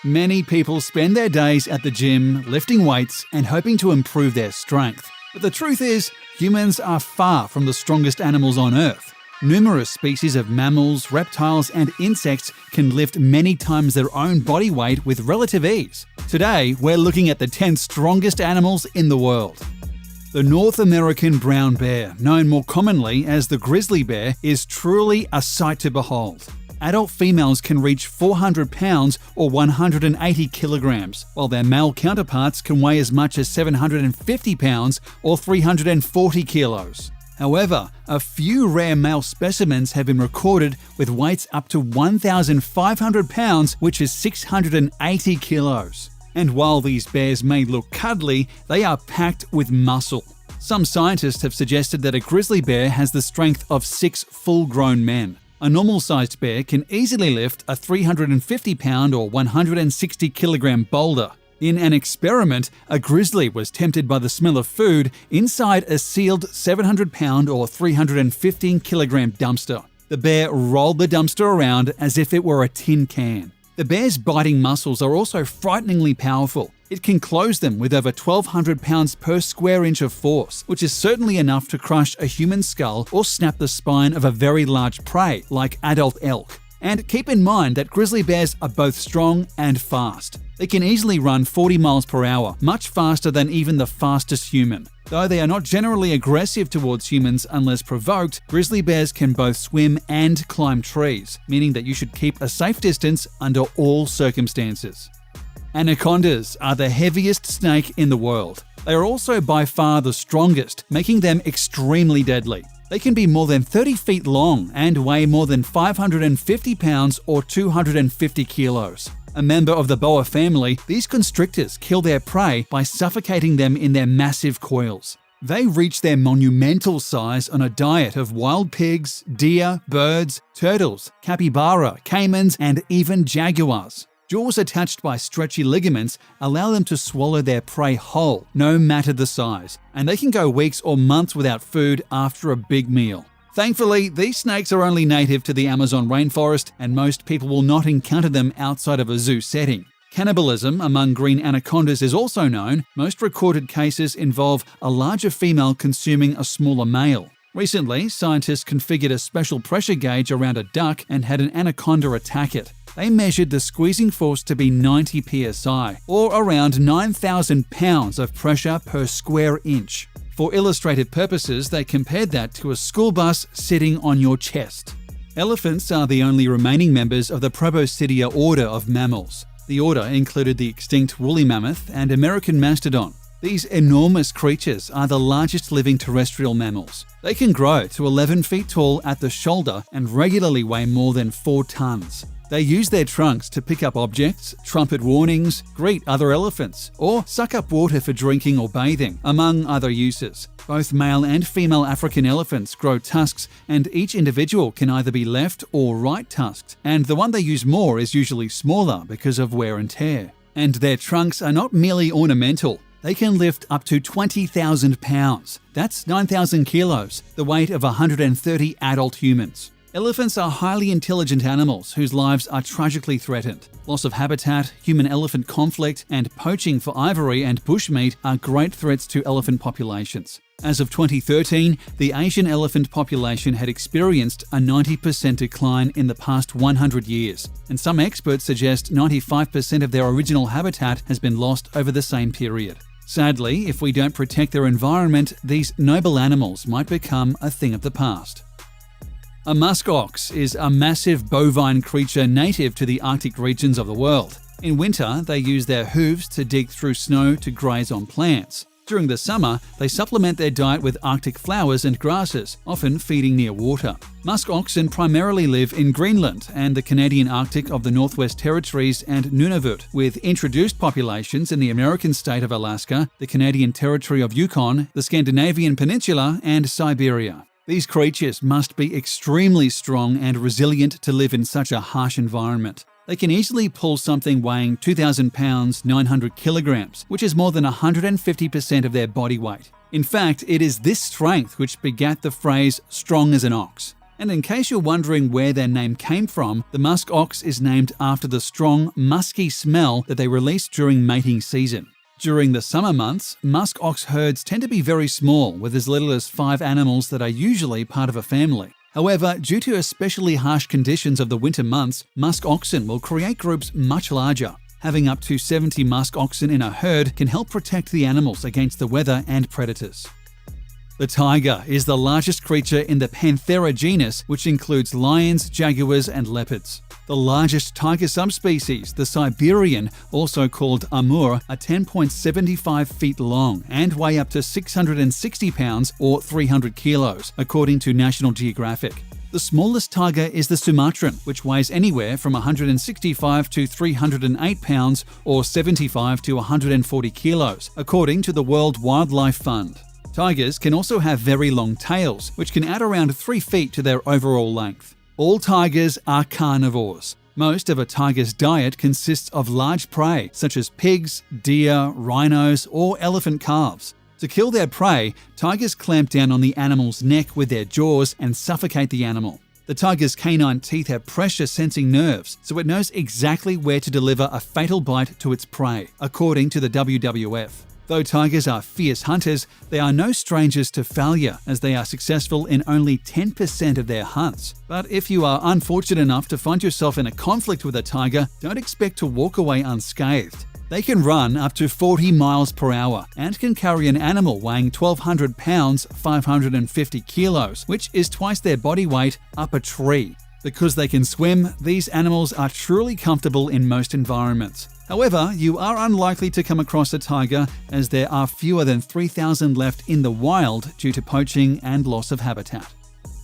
Many people spend their days at the gym, lifting weights and hoping to improve their strength. But the truth is, humans are far from the strongest animals on Earth. Numerous species of mammals, reptiles and insects can lift many times their own body weight with relative ease. Today, we're looking at the 10 strongest animals in the world. The North American brown bear, known more commonly as the grizzly bear, is truly a sight to behold. Adult females can reach 400 pounds or 180 kilograms, while their male counterparts can weigh as much as 750 pounds or 340 kilos. However, a few rare male specimens have been recorded with weights up to 1,500 pounds, which is 680 kilos. And while these bears may look cuddly, they are packed with muscle. Some scientists have suggested that a grizzly bear has the strength of 6 full-grown men. A normal-sized bear can easily lift a 350-pound or 160-kilogram boulder. In an experiment, a grizzly was tempted by the smell of food inside a sealed 700-pound or 315-kilogram dumpster. The bear rolled the dumpster around as if it were a tin can. The bear's biting muscles are also frighteningly powerful. It can close them with over 1,200 pounds per square inch of force, which is certainly enough to crush a human skull or snap the spine of a very large prey, like adult elk. And keep in mind that grizzly bears are both strong and fast. They can easily run 40 miles per hour, much faster than even the fastest human. Though they are not generally aggressive towards humans unless provoked, grizzly bears can both swim and climb trees, meaning that you should keep a safe distance under all circumstances. Anacondas are the heaviest snake in the world. They are also by far the strongest, making them extremely deadly. They can be more than 30 feet long and weigh more than 550 pounds or 250 kilos. A member of the boa family, these constrictors kill their prey by suffocating them in their massive coils. They reach their monumental size on a diet of wild pigs, deer, birds, turtles, capybara, caimans, and even jaguars. Jaws attached by stretchy ligaments allow them to swallow their prey whole, no matter the size, and they can go weeks or months without food after a big meal. Thankfully, these snakes are only native to the Amazon rainforest, and most people will not encounter them outside of a zoo setting. Cannibalism among green anacondas is also known. Most recorded cases involve a larger female consuming a smaller male. Recently, scientists configured a special pressure gauge around a duck and had an anaconda attack it. They measured the squeezing force to be 90 psi, or around 9,000 pounds of pressure per square inch. For illustrative purposes, they compared that to a school bus sitting on your chest. Elephants are the only remaining members of the Proboscidea order of mammals. The order included the extinct woolly mammoth and American mastodon. These enormous creatures are the largest living terrestrial mammals. They can grow to 11 feet tall at the shoulder and regularly weigh more than 4 tons. They use their trunks to pick up objects, trumpet warnings, greet other elephants, or suck up water for drinking or bathing, among other uses. Both male and female African elephants grow tusks, and each individual can either be left or right tusked, and the one they use more is usually smaller because of wear and tear. And their trunks are not merely ornamental. They can lift up to 20,000 pounds. That's 9,000 kilos, the weight of 130 adult humans. Elephants are highly intelligent animals whose lives are tragically threatened. Loss of habitat, human-elephant conflict, and poaching for ivory and bushmeat are great threats to elephant populations. As of 2013, the Asian elephant population had experienced a 90% decline in the past 100 years, and some experts suggest 95% of their original habitat has been lost over the same period. Sadly, if we don't protect their environment, these noble animals might become a thing of the past. A musk ox is a massive bovine creature native to the Arctic regions of the world. In winter, they use their hooves to dig through snow to graze on plants. During the summer, they supplement their diet with Arctic flowers and grasses, often feeding near water. Musk oxen primarily live in Greenland and the Canadian Arctic of the Northwest Territories and Nunavut, with introduced populations in the American state of Alaska, the Canadian territory of Yukon, the Scandinavian peninsula, and Siberia. These creatures must be extremely strong and resilient to live in such a harsh environment. They can easily pull something weighing 2,000 pounds, 900 kilograms, which is more than 150% of their body weight. In fact, it is this strength which begat the phrase "strong as an ox." And in case you're wondering where their name came from, the musk ox is named after the strong, musky smell that they release during mating season. During the summer months, musk ox herds tend to be very small, with as little as 5 animals that are usually part of a family. However, due to especially harsh conditions of the winter months, musk oxen will create groups much larger. Having up to 70 musk oxen in a herd can help protect the animals against the weather and predators. The tiger is the largest creature in the Panthera genus, which includes lions, jaguars, and leopards. The largest tiger subspecies, the Siberian, also called Amur, are 10.75 feet long and weigh up to 660 pounds or 300 kilos, according to National Geographic. The smallest tiger is the Sumatran, which weighs anywhere from 165 to 308 pounds or 75 to 140 kilos, according to the World Wildlife Fund. Tigers can also have very long tails, which can add around 3 feet to their overall length. All tigers are carnivores. Most of a tiger's diet consists of large prey, such as pigs, deer, rhinos, or elephant calves. To kill their prey, tigers clamp down on the animal's neck with their jaws and suffocate the animal. The tiger's canine teeth have pressure-sensing nerves, so it knows exactly where to deliver a fatal bite to its prey, according to the WWF. Though tigers are fierce hunters, they are no strangers to failure, as they are successful in only 10% of their hunts. But if you are unfortunate enough to find yourself in a conflict with a tiger, don't expect to walk away unscathed. They can run up to 40 miles per hour and can carry an animal weighing 1,200 pounds, 550 kilos, which is twice their body weight, up a tree. Because they can swim, these animals are truly comfortable in most environments. However, you are unlikely to come across a tiger, as there are fewer than 3,000 left in the wild due to poaching and loss of habitat.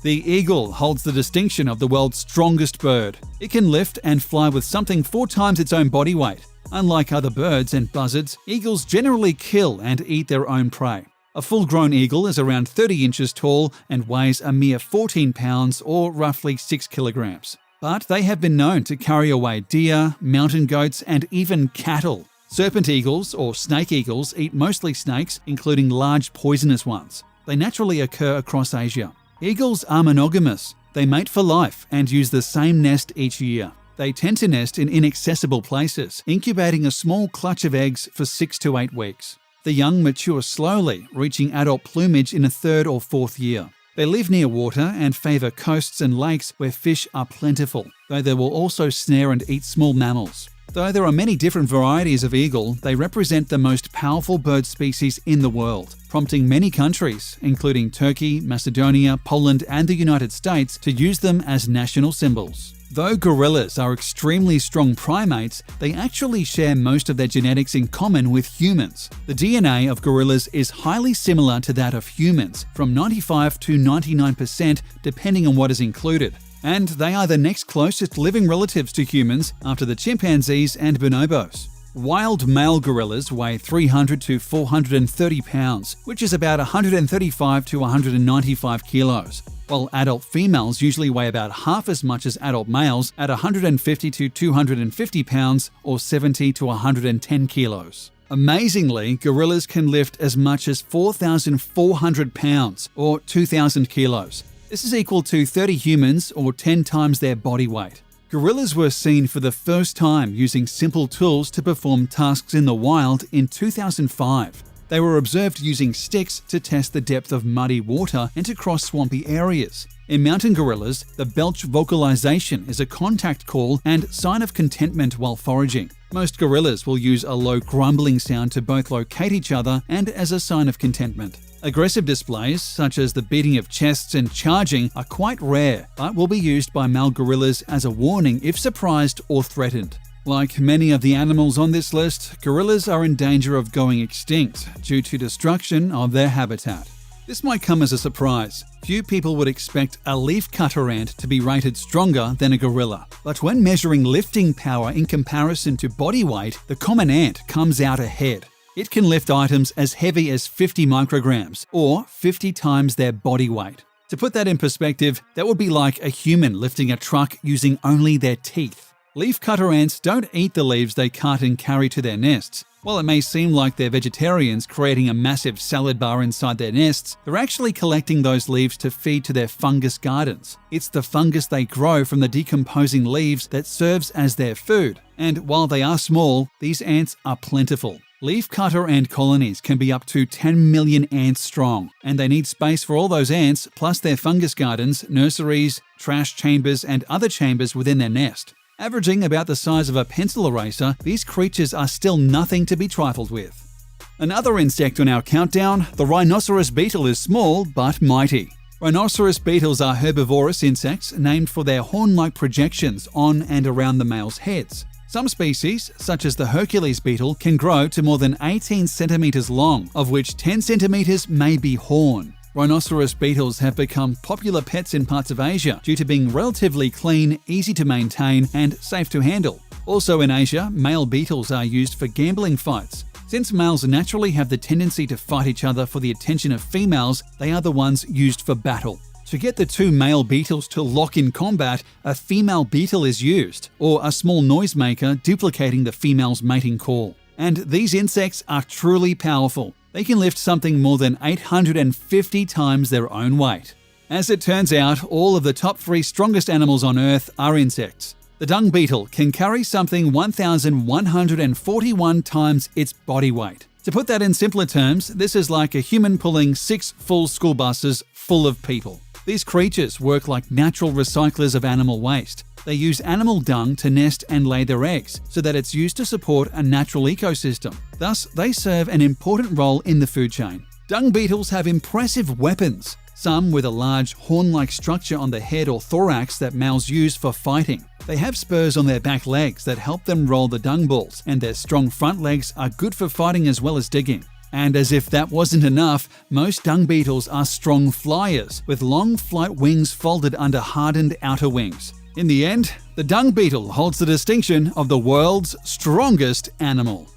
The eagle holds the distinction of the world's strongest bird. It can lift and fly with something 4 times its own body weight. Unlike other birds and buzzards, eagles generally kill and eat their own prey. A full-grown eagle is around 30 inches tall and weighs a mere 14 pounds or roughly 6 kilograms. But they have been known to carry away deer, mountain goats, and even cattle. Serpent eagles, or snake eagles, eat mostly snakes, including large poisonous ones. They naturally occur across Asia. Eagles are monogamous. They mate for life and use the same nest each year. They tend to nest in inaccessible places, incubating a small clutch of eggs for 6 to 8 weeks. The young mature slowly, reaching adult plumage in a 3rd or 4th year. They live near water and favour coasts and lakes where fish are plentiful, though they will also snare and eat small mammals. Though there are many different varieties of eagle, they represent the most powerful bird species in the world, prompting many countries, including Turkey, Macedonia, Poland, and the United States, to use them as national symbols. Though gorillas are extremely strong primates, they actually share most of their genetics in common with humans. The DNA of gorillas is highly similar to that of humans, from 95 to 99% depending on what is included. And they are the next closest living relatives to humans after the chimpanzees and bonobos. Wild male gorillas weigh 300 to 430 pounds, which is about 135 to 195 kilos, while adult females usually weigh about half as much as adult males at 150 to 250 pounds or 70 to 110 kilos. Amazingly, gorillas can lift as much as 4,400 pounds or 2,000 kilos. This is equal to 30 humans or 10 times their body weight. Gorillas were seen for the first time using simple tools to perform tasks in the wild in 2005. They were observed using sticks to test the depth of muddy water and to cross swampy areas. In mountain gorillas, the belch vocalization is a contact call and sign of contentment while foraging. Most gorillas will use a low grumbling sound to both locate each other and as a sign of contentment. Aggressive displays, such as the beating of chests and charging, are quite rare, but will be used by male gorillas as a warning if surprised or threatened. Like many of the animals on this list, gorillas are in danger of going extinct due to destruction of their habitat. This might come as a surprise. Few people would expect a leafcutter ant to be rated stronger than a gorilla. But when measuring lifting power in comparison to body weight, the common ant comes out ahead. It can lift items as heavy as 50 micrograms, or 50 times their body weight. To put that in perspective, that would be like a human lifting a truck using only their teeth. Leafcutter ants don't eat the leaves they cut and carry to their nests. While it may seem like they're vegetarians creating a massive salad bar inside their nests, they're actually collecting those leaves to feed to their fungus gardens. It's the fungus they grow from the decomposing leaves that serves as their food. And while they are small, these ants are plentiful. Leafcutter ant colonies can be up to 10 million ants strong, and they need space for all those ants, plus their fungus gardens, nurseries, trash chambers, and other chambers within their nest. Averaging about the size of a pencil eraser, these creatures are still nothing to be trifled with. Another insect on our countdown, the rhinoceros beetle, is small but mighty. Rhinoceros beetles are herbivorous insects named for their horn-like projections on and around the male's heads. Some species, such as the Hercules beetle, can grow to more than 18 centimeters long, of which 10 centimeters may be horn. Rhinoceros beetles have become popular pets in parts of Asia due to being relatively clean, easy to maintain, and safe to handle. Also in Asia, male beetles are used for gambling fights. Since males naturally have the tendency to fight each other for the attention of females, they are the ones used for battle. To get the two male beetles to lock in combat, a female beetle is used, or a small noisemaker duplicating the female's mating call. And these insects are truly powerful. They can lift something more than 850 times their own weight. As it turns out, all of the top 3 strongest animals on Earth are insects. The dung beetle can carry something 1,141 times its body weight. To put that in simpler terms, this is like a human pulling 6 full school buses full of people. These creatures work like natural recyclers of animal waste. They use animal dung to nest and lay their eggs, so that it's used to support a natural ecosystem. Thus, they serve an important role in the food chain. Dung beetles have impressive weapons, some with a large horn-like structure on the head or thorax that males use for fighting. They have spurs on their back legs that help them roll the dung balls, and their strong front legs are good for fighting as well as digging. And as if that wasn't enough, most dung beetles are strong flyers, with long flight wings folded under hardened outer wings. In the end, the dung beetle holds the distinction of the world's strongest animal.